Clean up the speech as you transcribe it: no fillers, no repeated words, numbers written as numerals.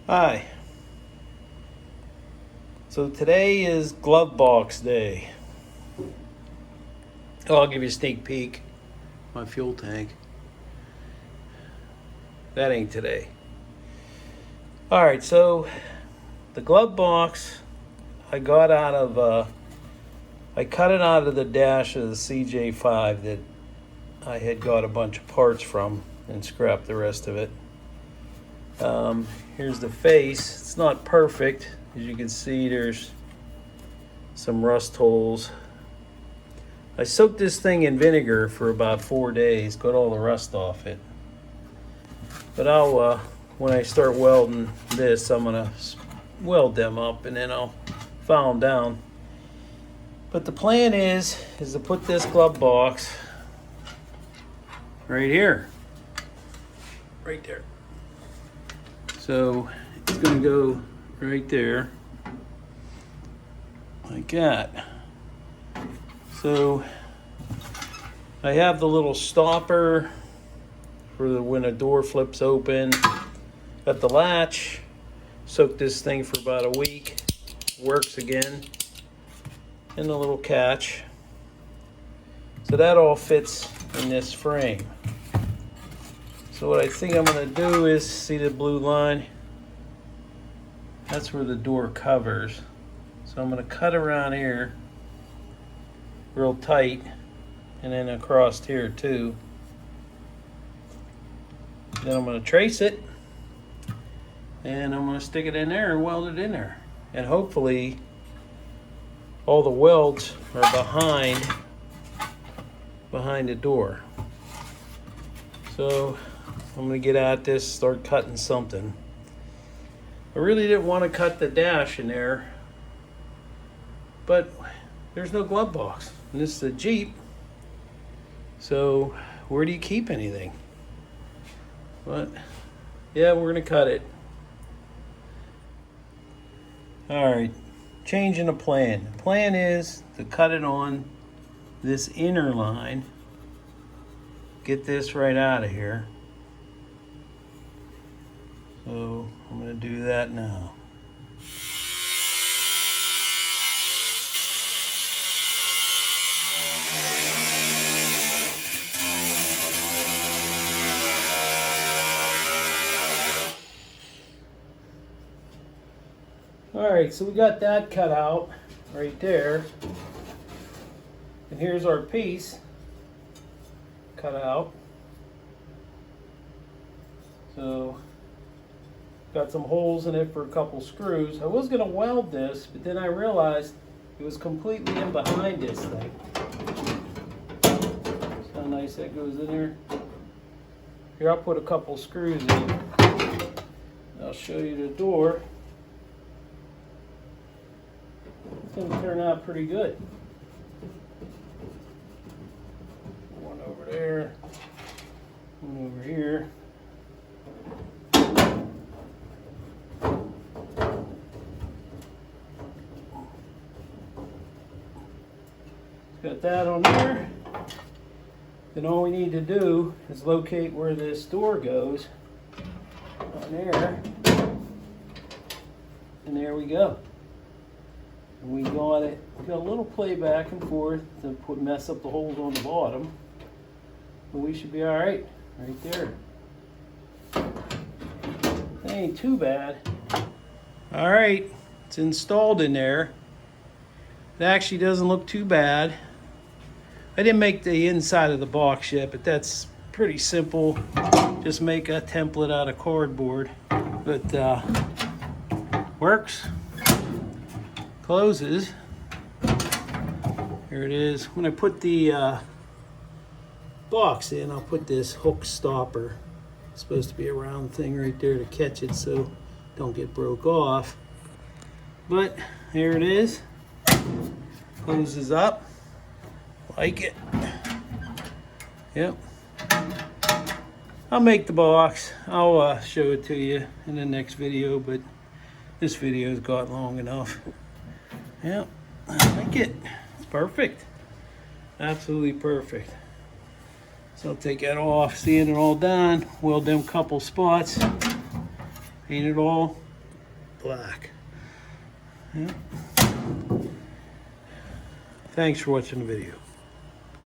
Hi. So today is glove box day. Oh, I'll give you a sneak peek. My fuel tank. That ain't today. Alright, so the glove box I got out of, I cut it out of the dash of the CJ5 that I had got a bunch of parts from and scrapped the rest of it. Here's the face. It's not perfect. As you can see, there's some rust holes. I soaked this thing in vinegar for about 4 days, got all the rust off it. But I'll, when I start welding this, I'm gonna weld them up and then I'll file them down. But the plan is to put this glove box right here, right there. So it's gonna go right there, like that. So I have the little stopper for when a door flips open. Got the latch. Soaked this thing for about a week. Works again. And the little catch. So that all fits in this frame. So what I think I'm going to do is, see the blue line? That's where the door covers. So I'm going to cut around here real tight and then across here too. Then I'm going to trace it and I'm going to stick it in there and weld it in there. And hopefully all the welds are behind the door. So I'm going to get at this, start cutting something. I really didn't want to cut the dash in there, but there's no glove box. And this is a Jeep, so where do you keep anything? But yeah, we're going to cut it. Alright, changing the plan. The plan is to cut it on this inner line. Get this right out of here. So I'm going to do that now. Alright, so we got that cut out right there. And here's our piece cut out. So got some holes in it for a couple screws. I was going to weld this, but then I realized it was completely in behind this thing. See how nice that goes in there? Here, I'll put a couple screws in. I'll show you the door. It's going to turn out pretty good. One over there, one over here. Got that on there. Then all we need to do is locate where this door goes on there. And there we go. And we got it. We got a little play back and forth to mess up the holes on the bottom. But we should be alright right there. That ain't too bad. Alright, it's installed in there. It actually doesn't look too bad. I didn't make the inside of the box yet, but that's pretty simple. Just make a template out of cardboard. But works. Closes. Here it is. When I put the box in, I'll put this hook stopper. It's supposed to be a round thing right there to catch it so don't get broke off. But here it is. Closes up. Like it. Yep. I'll make the box. I'll show it to you in the next video, but this video's got long enough. Yep. I like it. It's perfect. Absolutely perfect. So I'll take that off, seeing it all done, weld them couple spots, paint it all, black. Yeah. Thanks for watching the video.